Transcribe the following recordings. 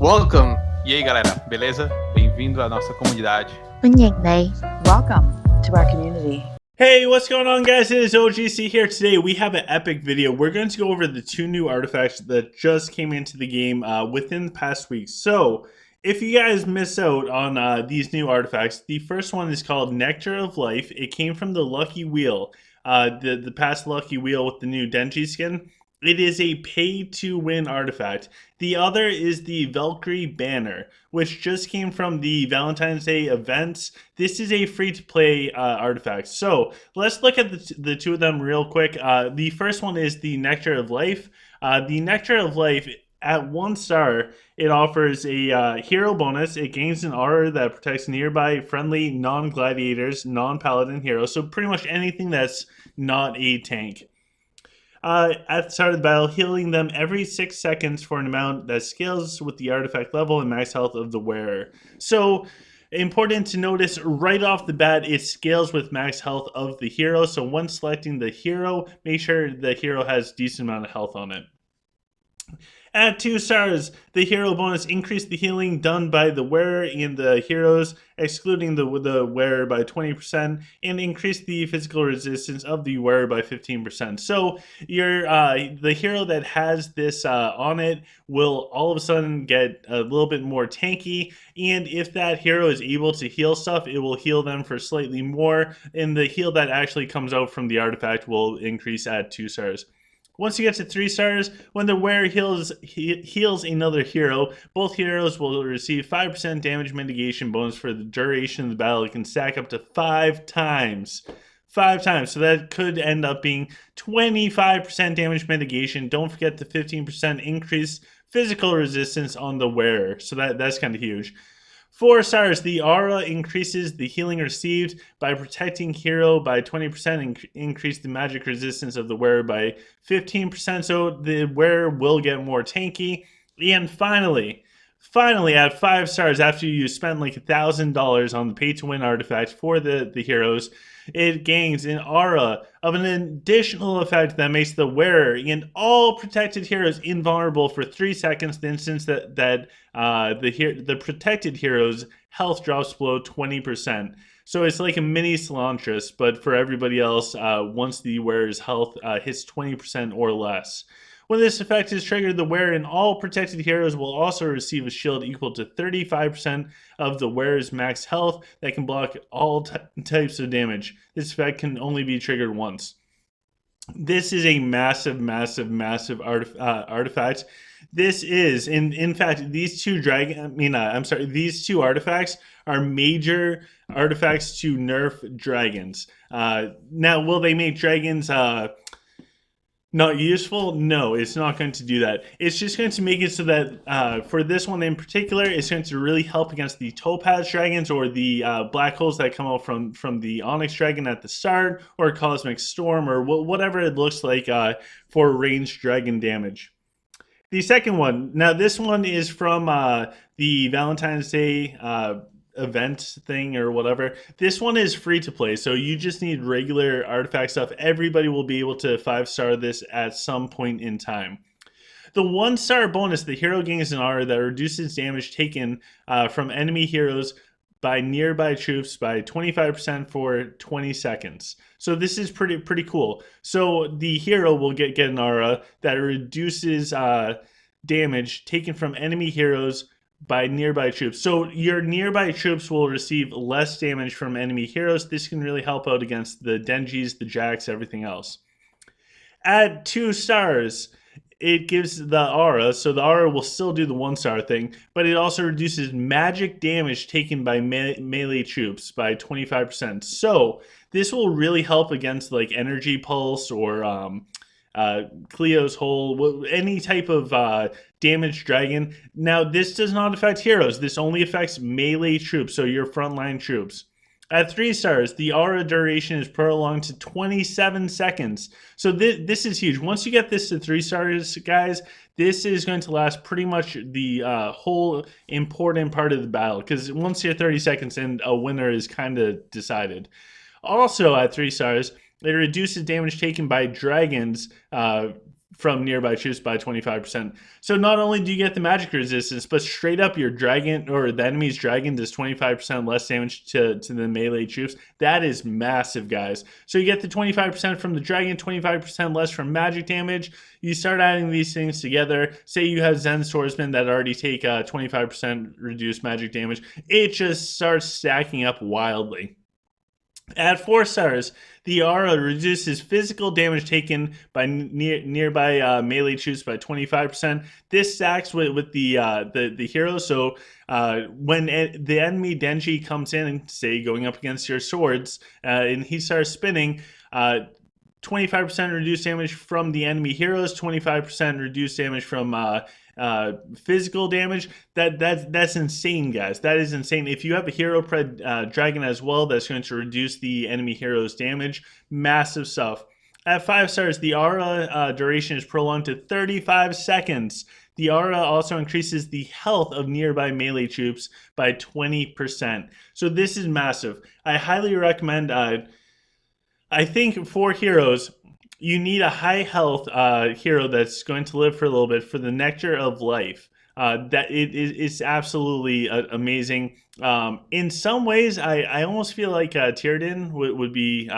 Welcome! E aí, galera, beleza? Bem-vindo à nossa comunidade. Welcome to our community. Hey, what's going on, guys? It is OGC here. Today we have an epic video. We're going to go over the two new artifacts that just came into the game within the past week. So, if you guys miss out on these new artifacts, the first one is called Nectar of Life. It came from the Lucky Wheel, the past Lucky Wheel with the new Denji skin. It is a pay-to-win artifact. The other is the Valkyrie Banner, which just came from the Valentine's Day events. This is a free-to-play artifact. So let's look at the two of them real quick. The first one is the Nectar of Life. The Nectar of Life, at 1 star, it offers a hero bonus. It gains an aura that protects nearby friendly non-gladiators, non-paladin heroes. So pretty much anything that's not a tank. At the start of the battle, healing them every 6 seconds for an amount that scales with the artifact level and max health of the wearer. So, important to notice right off the bat, it scales with max health of the hero. So when selecting the hero, make sure the hero has a decent amount of health on it. At 2 stars, the hero bonus increased the healing done by the wearer and the heroes, excluding the wearer by 20%, and increased the physical resistance of the wearer by 15%. So the hero that has this on it will all of a sudden get a little bit more tanky, and if that hero is able to heal stuff, it will heal them for slightly more, and the heal that actually comes out from the artifact will increase at 2 stars. Once you get to 3 stars, when the wearer heals another hero, both heroes will receive 5% damage mitigation bonus for the duration of the battle. It can stack up to 5 times. 5 times. So that could end up being 25% damage mitigation. Don't forget the 15% increased physical resistance on the wearer. So that's kind of huge. 4 stars, the aura increases the healing received by protecting hero by 20% and increase the magic resistance of the wearer by 15%, so the wearer will get more tanky. And finally, at 5 stars, after you spend like $1,000 on the pay-to-win artifact for the heroes, it gains an aura of an additional effect that makes the wearer and all protected heroes invulnerable for 3 seconds. The instance that the protected hero's health drops below 20%. So it's like a mini Cilantris, but for everybody else, once the wearer's health hits 20% or less. When this effect is triggered, the wearer and all protected heroes will also receive a shield equal to 35% of the wearer's max health that can block all types of damage. This effect can only be triggered once. This is a massive artifact. This is, in fact, these two these two artifacts are major artifacts to nerf dragons. Now, will they make dragons not useful? No, it's not going to do that. It's just going to make it so that for this one in particular, it's going to really help against the topaz dragons or the black holes that come out from the onyx dragon at the start, or cosmic storm, or whatever it looks like for ranged dragon damage. The second one, now this one is from the Valentine's Day event thing or whatever. This one is free to play, so you just need regular artifact stuff. Everybody will be able to 5-star this at some point in time. The 1-star bonus, the hero gains an aura that reduces damage taken from enemy heroes by nearby troops by 25% for 20 seconds. So this is pretty cool. So the hero will get an aura that reduces damage taken from enemy heroes by nearby troops. So your nearby troops will receive less damage from enemy heroes. This can really help out against the Denjis, the Jacks, everything else. At 2 stars, it gives the aura, so the aura will still do the 1-star thing, but it also reduces magic damage taken by melee troops by 25%. So this will really help against like Energy Pulse or Cleo's Hole, any type of damaged dragon. Now, this does not affect heroes. This only affects melee troops, so your frontline troops. At 3 stars, the aura duration is prolonged to 27 seconds. So this is huge. Once you get this to 3 stars, guys, this is going to last pretty much the whole important part of the battle, because once you're 30 seconds in, a winner is kind of decided. Also at 3 stars, it reduces damage taken by dragons from nearby troops by 25%. So not only do you get the magic resistance, but straight up your dragon or the enemy's dragon does 25% less damage to the melee troops. That is massive, guys. So you get the 25% from the dragon, 25% less from magic damage. You start adding these things together. Say you have Zen swordsmen that already take 25% reduced magic damage. It just starts stacking up wildly. At 4 stars, the aura reduces physical damage taken by nearby melee troops by 25%. This stacks with the hero. So when the enemy Denji comes in and say going up against your swords, and he starts spinning, 25% reduced damage from the enemy heroes, 25% reduced damage from physical damage. That's insane, guys. That is insane. If you have a hero pred dragon as well, that's going to reduce the enemy hero's damage. Massive stuff. At 5 stars, the aura duration is prolonged to 35 seconds. The aura also increases the health of nearby melee troops by 20%. So this is massive. I highly recommend. I think for heroes, you need a high health hero that's going to live for a little bit for the Nectar of Life. That it is absolutely amazing. In some ways, I almost feel like Tierden would be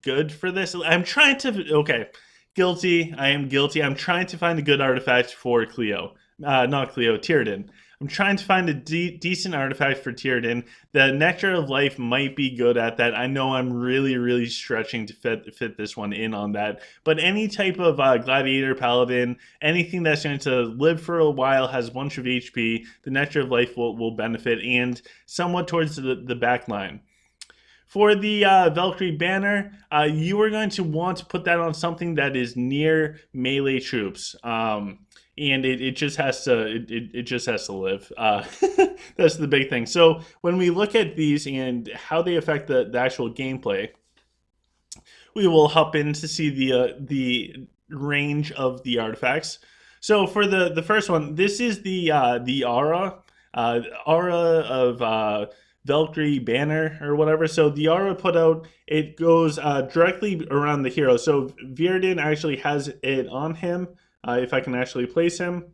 good for this. I'm trying to, okay, guilty. I am guilty. I'm trying to find a good artifact for Cleo. Not Cleo, Tierden. I'm trying to find a decent artifact for Tierden. The Nectar of Life might be good at that. I know I'm really stretching to fit this one in on that. But any type of Gladiator, Paladin, anything that's going to live for a while, has a bunch of HP, the Nectar of Life will benefit, and somewhat towards the back line. For the Valkyrie Banner, you are going to want to put that on something that is near melee troops. And it just has to it just has to live. That's the big thing. So when we look at these and how they affect the actual gameplay, we will hop in to see the range of the artifacts. So for the first one, this is the aura of Valkyrie Banner or whatever. So the aura put out, it goes directly around the hero. So Virden actually has it on him. If I can actually place him.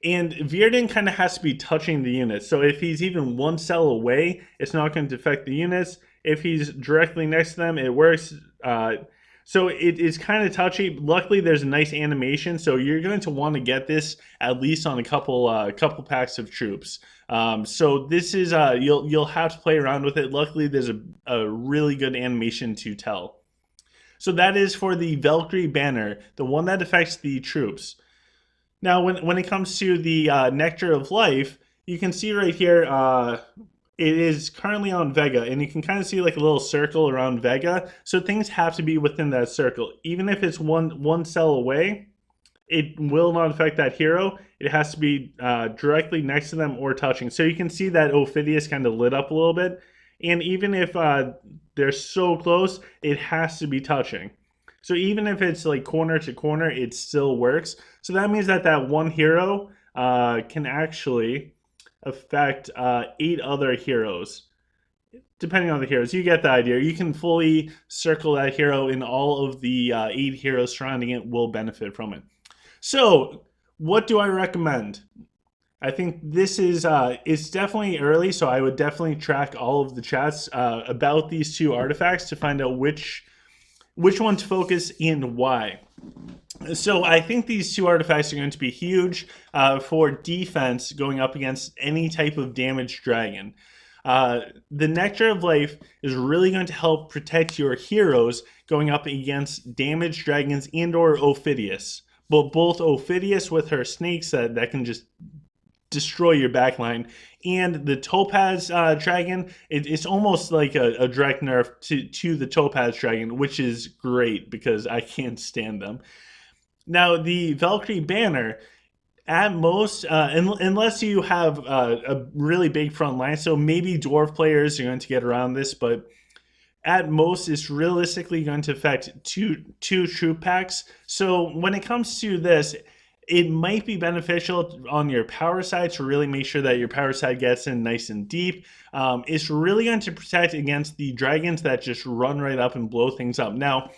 And Virden kind of has to be touching the units. So if he's even 1 cell away, it's not going to affect the units. If he's directly next to them, it works. So it is kind of touchy. Luckily, there's a nice animation. So you're going to want to get this at least on a couple packs of troops. So this is, you'll have to play around with it. Luckily, there's a really good animation to tell. So that is for the Valkyrie Banner, the one that affects the troops. Now, when it comes to the Nectar of Life, you can see right here, it is currently on Vega, and you can kind of see like a little circle around Vega. So things have to be within that circle. Even if it's one cell away, it will not affect that hero. It has to be directly next to them or touching. So you can see that Ophidius kind of lit up a little bit. And even if they're so close, it has to be touching. So even if it's like corner to corner, it still works. So that means that one hero can actually affect 8 other heroes. Depending on the heroes, you get the idea. You can fully circle that hero, and all of the 8 heroes surrounding it will benefit from it. So what do I recommend? I think this is it's definitely early, so I would definitely track all of the chats about these 2 artifacts to find out which one to focus and why. So I think these 2 artifacts are going to be huge for defense going up against any type of damaged dragon. The Nectar of Life is really going to help protect your heroes going up against damaged dragons and or Ophidius. But both Ophidius with her snakes that can just destroy your backline, and the Topaz Dragon, it's almost like a direct nerf to the Topaz Dragon, which is great because I can't stand them. Now, the Valkyrie Banner, at most, unless you have a really big front line, so maybe Dwarf players are going to get around this, but at most, it's realistically going to affect two troop packs. So when it comes to this, it might be beneficial on your power side to really make sure that your power side gets in nice and deep. It's really going to protect against the dragons that just run right up and blow things up. Now,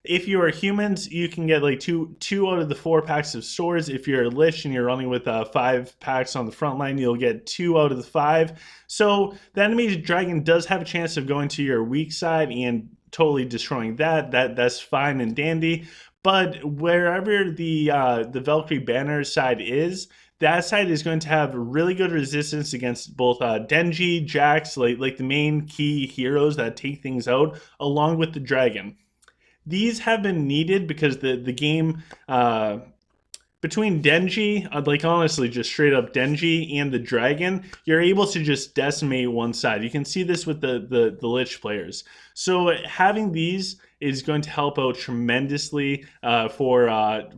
If you are humans, you can get like two out of the 4 packs of swords. If you're a lich and you're running with 5 packs on the front line, you'll get 2 out of the 5. So the enemy dragon does have a chance of going to your weak side and totally destroying that's fine and dandy. But wherever the Valkyrie Banner side is, that side is going to have really good resistance against both Denji, Jax, like the main key heroes that take things out, along with the dragon. These have been needed because the game between Denji, like honestly, just straight up Denji and the dragon, you're able to just decimate one side. You can see this with the Lich players. So having these is going to help out tremendously for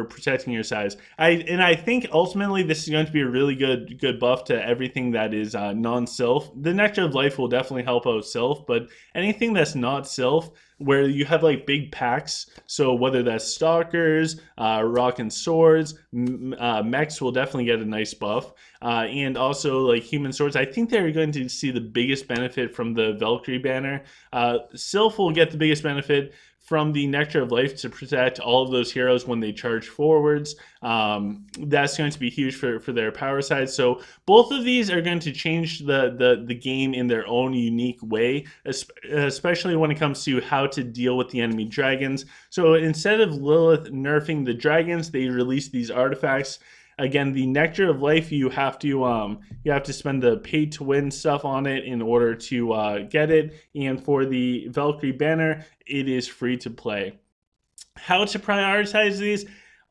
protecting your sides. I think ultimately this is going to be a really good buff to everything that is non-Sylph. The Nectar of Life will definitely help out Sylph, but anything that's not Sylph, where you have like big packs, so whether that's Stalkers, Rock and Swords, Mechs will definitely get a nice buff, and also like Human Swords. I think they're going to see the biggest benefit from the Valkyrie Banner. Sylph will get the biggest benefit from the Nectar of Life to protect all of those heroes when they charge forwards. That's going to be huge for their power side. So both of these are going to change the game in their own unique way, especially when it comes to how to deal with the enemy dragons. So instead of Lilith nerfing the dragons, they release these artifacts. Again, the Nectar of Life, you have to spend the pay to win stuff on it in order to get it. And for the Valkyrie Banner, it is free to play. How to prioritize these?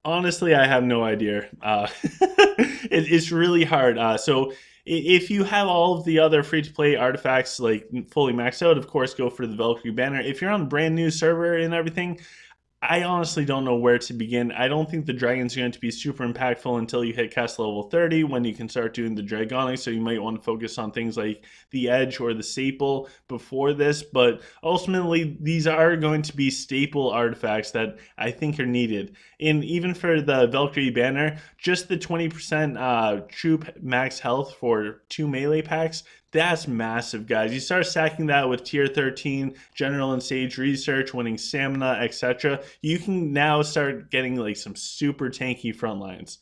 Honestly, I have no idea. It's really hard. So if you have all of the other free-to-play artifacts like fully maxed out, of course, go for the Valkyrie Banner. If you're on a brand new server and everything, I honestly don't know where to begin. I don't think the dragon's going to be super impactful until you hit cast level 30 when you can start doing the dragonic, so you might want to focus on things like the edge or the staple before this, but ultimately these are going to be staple artifacts that I think are needed. And even for the Valkyrie Banner, just the 20% troop max health for 2 melee packs, that's massive, guys. You start stacking that with tier 13, general and sage research, winning stamina, etc. You can now start getting like some super tanky front lines.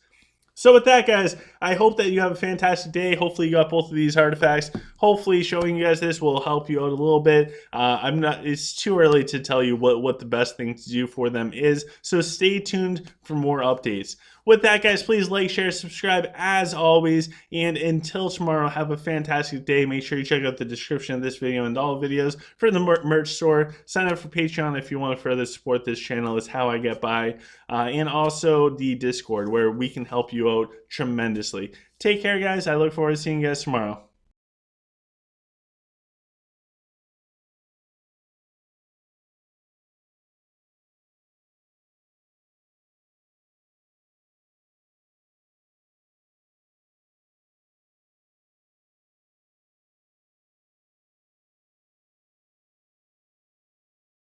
So with that, guys, I hope that you have a fantastic day. Hopefully you got both of these artifacts. Hopefully showing you guys this will help you out a little bit. It's too early to tell you what the best thing to do for them is. So stay tuned for more updates. With that, guys, please like, share, subscribe as always. And until tomorrow, have a fantastic day. Make sure you check out the description of this video and all videos for the merch store. Sign up for Patreon if you want to further support this channel. It's how I get by. And also the Discord where we can help you out tremendously. Take care, guys. I look forward to seeing you guys tomorrow.